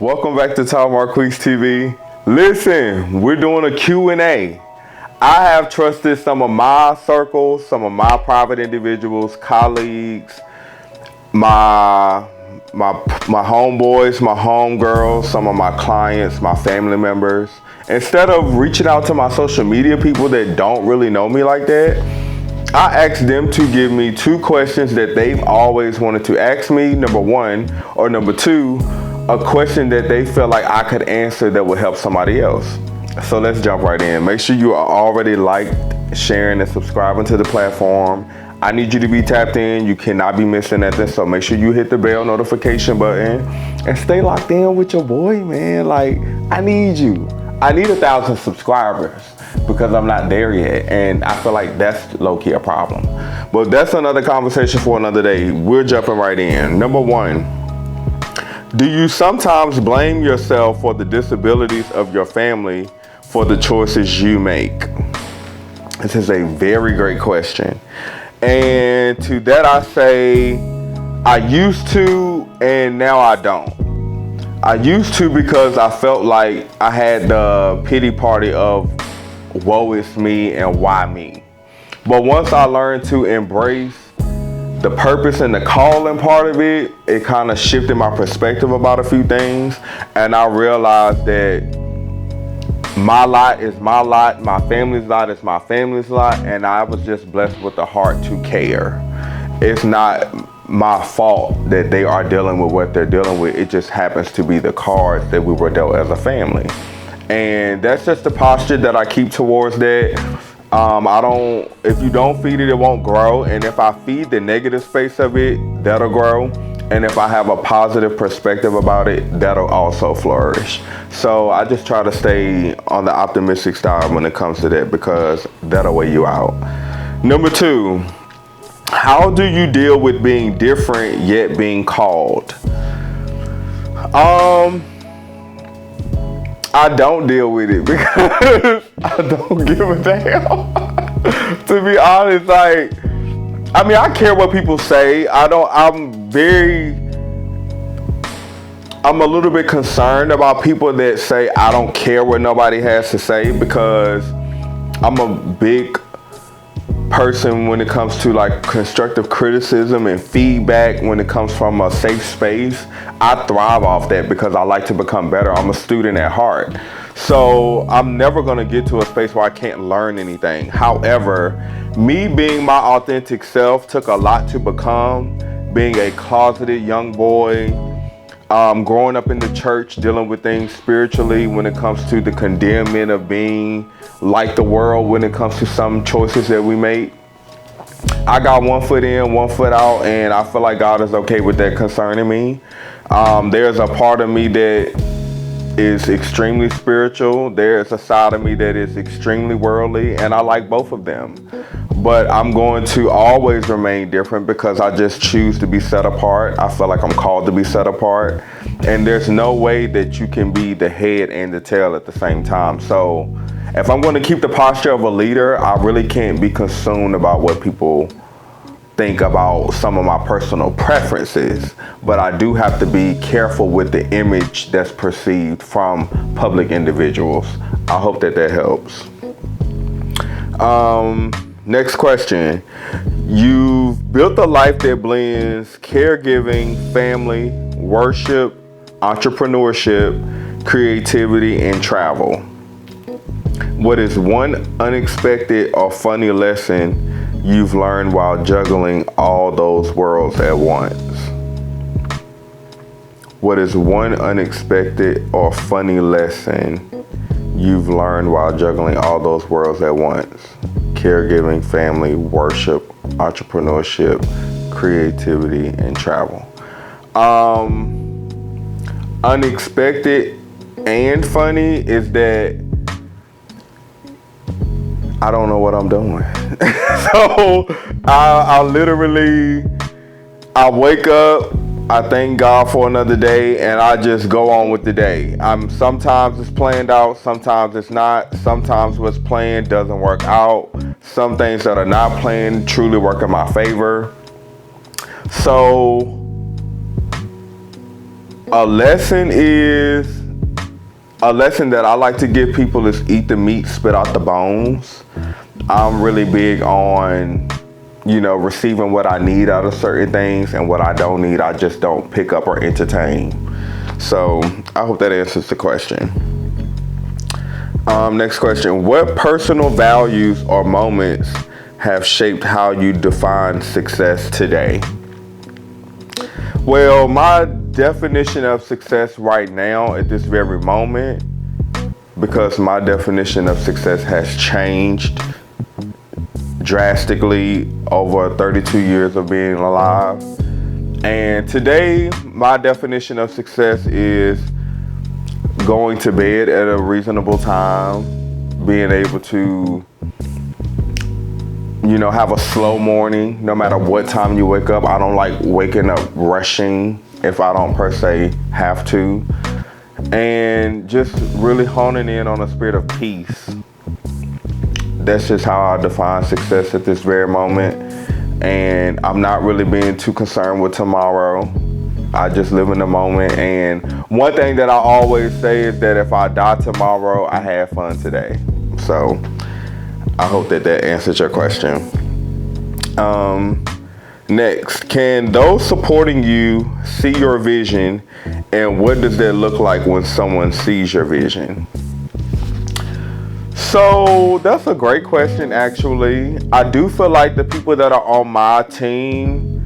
Welcome back to Marquis TV. Listen, we're doing a Q&A. I have trusted some of my circles, some of my private individuals, colleagues, my homeboys, my homegirls, some of my clients, my family members. Instead of reaching out to my social media people that don't really know me like that, I asked them to give me 2 questions that they've always wanted to ask me, number 1, or number 2, a question that they felt like I could answer that would help somebody else. So let's jump right in. Make sure you are already liked, sharing, and subscribing to the platform. I need you to be tapped in. You cannot be missing nothing. So make sure you hit the bell notification button and stay locked in with your boy, man. Like, I need you. I need 1,000 subscribers because I'm not there yet. And I feel like that's low-key a problem. But that's another conversation for another day. We're jumping right in. Number 1, do you sometimes blame yourself for the disabilities of your family for the choices you make? This is a very great question. And to that I say, I used to, and now I don't. I used to because I felt like I had the pity party of woe is me and why me. But once I learned to embrace the purpose and the calling part of it, it kind of shifted my perspective about a few things. And I realized that my lot is my lot, my family's lot is my family's lot, and I was just blessed with the heart to care. It's not my fault that they are dealing with what they're dealing with. It just happens to be the cards that we were dealt as a family. And that's just the posture that I keep towards that. If you don't feed it, it won't grow. And if I feed the negative space of it, that'll grow. And if I have a positive perspective about it, that'll also flourish. So I just try to stay on the optimistic side when it comes to that, because that'll weigh you out. Number 2, how do you deal with being different yet being called? I don't deal with it because I don't give a damn. To be honest, like, I mean, I care what people say. I'm a little bit concerned about people that say I don't care what nobody has to say, because I'm a big person when it comes to like constructive criticism and feedback. When it comes from a safe space, I thrive off that because I like to become better. I'm a student at heart. So I'm never going to get to a space where I can't learn anything. However, me being my authentic self took a lot to become. Being a closeted young boy, growing up in the church, dealing with things spiritually when it comes to the condemnment of being like the world when it comes to some choices that we make. I got 1 foot in, 1 foot out, and I feel like God is okay with that concerning me. There's a part of me that is extremely spiritual. There's a side of me that is extremely worldly, and I like both of them. But I'm going to always remain different because I just choose to be set apart. I feel like I'm called to be set apart. And there's no way that you can be the head and the tail at the same time. So if I'm going to keep the posture of a leader, I really can't be consumed about what people think about some of my personal preferences. But I do have to be careful with the image that's perceived from public individuals. I hope that helps. Next question. You've built a life that blends caregiving, family, worship, entrepreneurship, creativity, and travel. What is one unexpected or funny lesson you've learned while juggling all those worlds at once? What is one unexpected or funny lesson you've learned while juggling all those worlds at once? Caregiving, family, worship, entrepreneurship, creativity, and travel. Unexpected and funny is that I don't know what I'm doing. So I literally wake up, I thank God for another day, and I just go on with the day. Sometimes it's planned out, sometimes it's not. Sometimes what's planned doesn't work out. Some things that are not planned truly work in my favor. So A lesson that I like to give people is eat the meat, spit out the bones. I'm really big on, receiving what I need out of certain things, and what I don't need, I just don't pick up or entertain. So I hope that answers the question. Next question. What personal values or moments have shaped how you define success today? Well, my definition of success right now at this very moment, because my definition of success has changed drastically over 32 years of being alive. And today, my definition of success is going to bed at a reasonable time, being able to have a slow morning no matter what time you wake up. I don't like waking up rushing if I don't per se have to. And just really honing in on a spirit of peace. That's just how I define success at this very moment. And I'm not really being too concerned with tomorrow. I just live in the moment. And one thing that I always say is that if I die tomorrow, I had fun today. So I hope that answers your question. Next, can those supporting you see your vision, and what does that look like when someone sees your vision? So that's a great question, actually. I do feel like the people that are on my team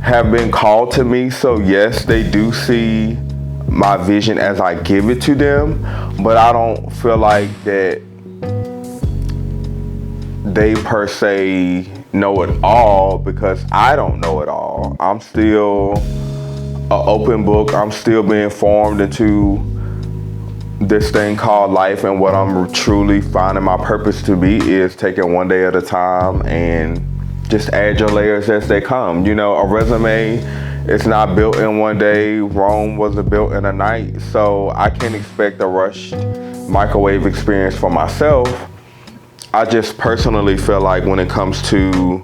have been called to me. So yes, they do see my vision as I give it to them, but I don't feel like that they per se know it all, because I don't know it all. I'm still an open book. I'm still being formed into this thing called life, and what I'm truly finding my purpose to be is taking one day at a time and just add your layers as they come. A resume is not built in one day. Rome wasn't built in a night. So I can't expect a rushed microwave experience for myself. I just personally feel like when it comes to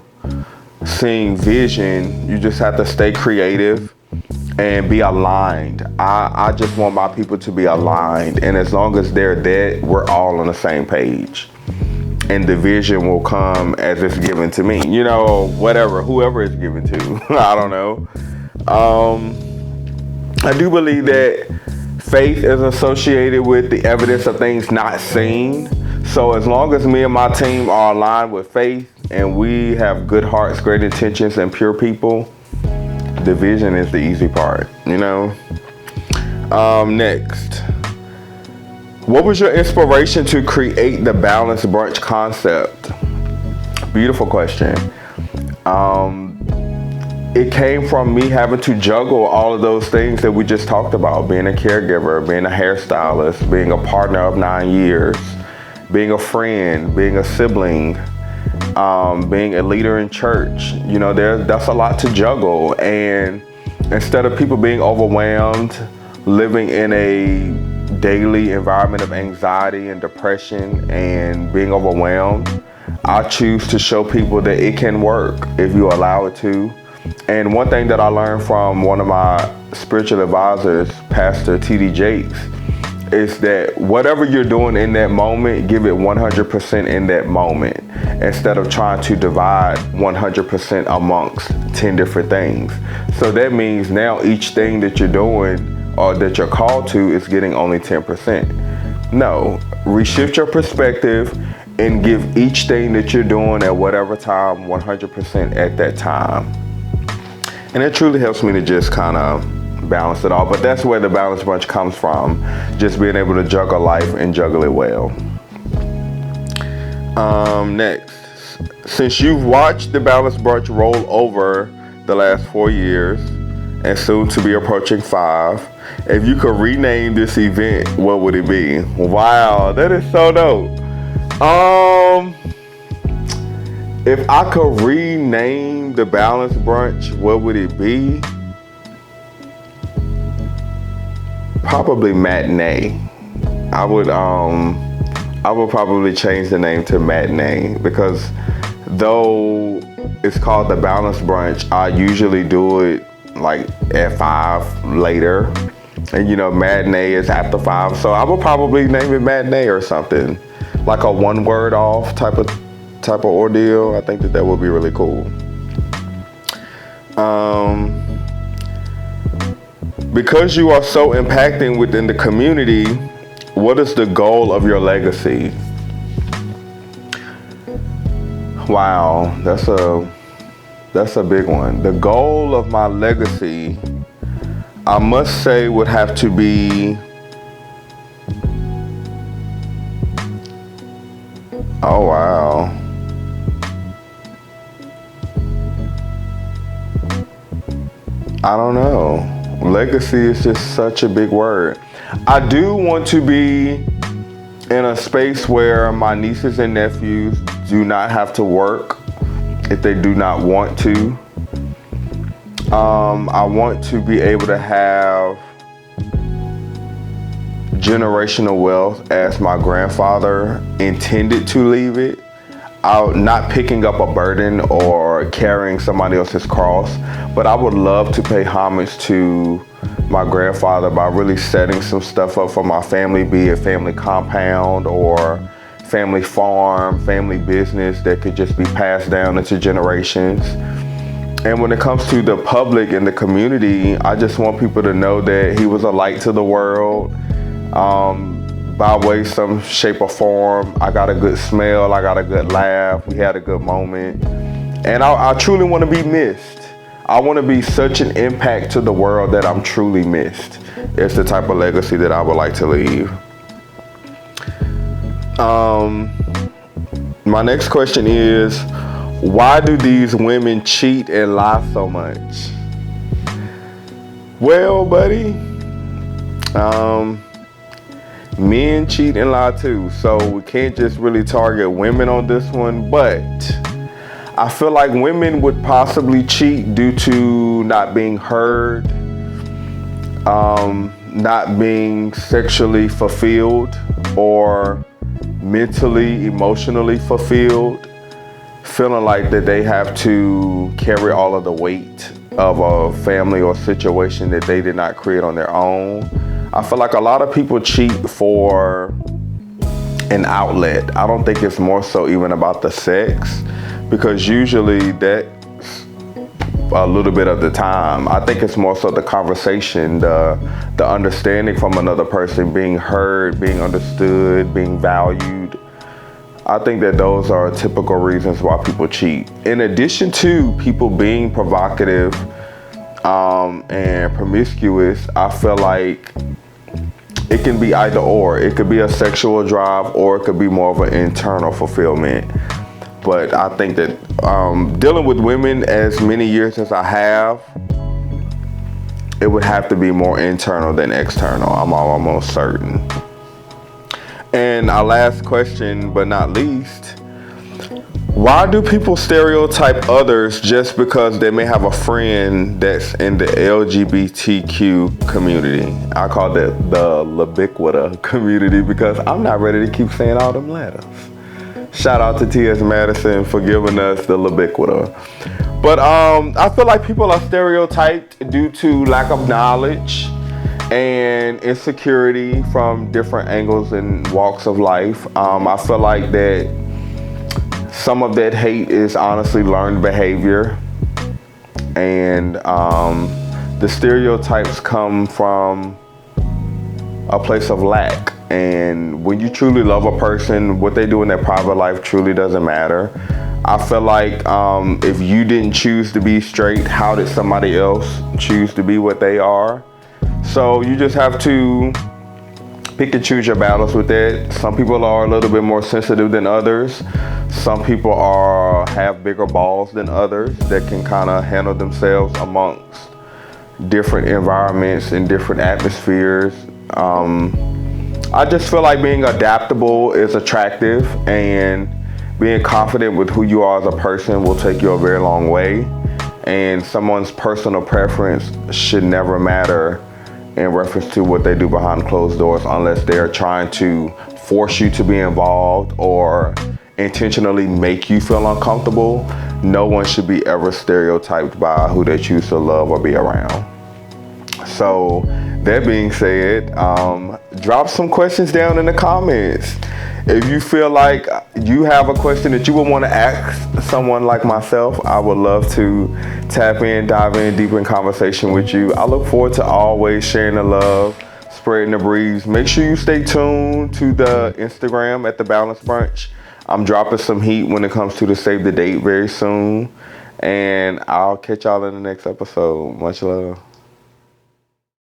seeing vision, you just have to stay creative and be aligned. I just want my people to be aligned. And as long as they're there, we're all on the same page. And the vision will come as it's given to me. Whoever it's given to. I don't know. I do believe that faith is associated with the evidence of things not seen. So as long as me and my team are aligned with faith, and we have good hearts, great intentions, and pure people, the vision is the easy part, Next, what was your inspiration to create the balanced brunch concept? Beautiful question. It came from me having to juggle all of those things that we just talked about: being a caregiver, being a hairstylist, being a partner of 9 years, being a friend, being a sibling, being a leader in church. That's a lot to juggle. And instead of people being overwhelmed, living in a daily environment of anxiety and depression and being overwhelmed, I choose to show people that it can work if you allow it to. And one thing that I learned from one of my spiritual advisors, Pastor T.D. Jakes, is that whatever you're doing in that moment, give it 100% in that moment, instead of trying to divide 100% amongst 10 different things. So that means now each thing that you're doing or that you're called to is getting only 10%. No, reshift your perspective and give each thing that you're doing at whatever time 100% at that time. And it truly helps me to just kind of balance it all. But that's where the Balanced Brunch comes from, just being able to juggle life and juggle it well. Next, since you've watched the Balanced Brunch roll over the last 4 years and soon to be approaching 5, if you could rename this event, what would it be? Wow, that is so dope. If I could rename the Balanced Brunch, what would it be? Probably Matinee. I would probably change the name to Matinee, because though it's called the Balanced Brunch, I usually do it like at 5 later. And matinee is after 5. So I would probably name it matinee or something. Like a one word off type of ordeal. I think that would be really cool. Because you are so impacting within the community, what is the goal of your legacy? Wow, that's a big one. The goal of my legacy, I must say, would have to be, oh wow. I don't know. Legacy is just such a big word. I do want to be in a space where my nieces and nephews do not have to work if they do not want to. I want to be able to have generational wealth as my grandfather intended to leave it. Not picking up a burden or carrying somebody else's cross, but I would love to pay homage to my grandfather by really setting some stuff up for my family, be it family compound or family farm, family business that could just be passed down into generations. And when it comes to the public and the community, I just want people to know that he was a light to the world. By way, some shape or form, I got a good smell, I got a good laugh, we had a good moment. And I truly want to be missed. I want to be such an impact to the world that I'm truly missed. It's the type of legacy that I would like to leave. My next question is, why do these women cheat and lie so much? Well, buddy, men cheat and lie too, so we can't just really target women on this one, but I feel like women would possibly cheat due to not being heard, not being sexually fulfilled or mentally, emotionally fulfilled, feeling like that they have to carry all of the weight of a family or situation that they did not create on their own. I feel like a lot of people cheat for an outlet. I don't think it's more so even about the sex, because usually that's a little bit of the time. I think it's more so the conversation, the understanding from another person, being heard, being understood, being valued. I think that those are typical reasons why people cheat. In addition to people being provocative and promiscuous, I feel like it can be either or. It could be a sexual drive, or it could be more of an internal fulfillment. But I think that dealing with women as many years as I have, it would have to be more internal than external. I'm almost certain. And our last question, but not least, why do people stereotype others just because they may have a friend that's in the LGBTQ community? I call that the Labiquita community because I'm not ready to keep saying all them letters. Shout out to T.S. Madison for giving us the Labiquita. But I feel like people are stereotyped due to lack of knowledge and insecurity from different angles and walks of life. I feel like that some of that hate is honestly learned behavior, and the stereotypes come from a place of lack. And when you truly love a person, what they do in their private life truly doesn't matter. I feel like if you didn't choose to be straight, how did somebody else choose to be what they are? So you just have to pick and choose your battles with that. Some people are a little bit more sensitive than others. Some people have bigger balls than others that can kind of handle themselves amongst different environments and different atmospheres. I just feel like being adaptable is attractive, and being confident with who you are as a person will take you a very long way. And someone's personal preference should never matter in reference to what they do behind closed doors, unless they're trying to force you to be involved or intentionally make you feel uncomfortable. no one should be ever stereotyped by who they choose to love or be around. So that being said, drop some questions down in the comments. If you feel like you have a question that you would want to ask someone like myself, I would love to tap in, dive in deeper in conversation with you. I look forward to always sharing the love, spreading the breeze. Make sure you stay tuned to the Instagram at the Balance Brunch. I'm dropping some heat when it comes to the save the date very soon. And I'll catch y'all in the next episode. Much love.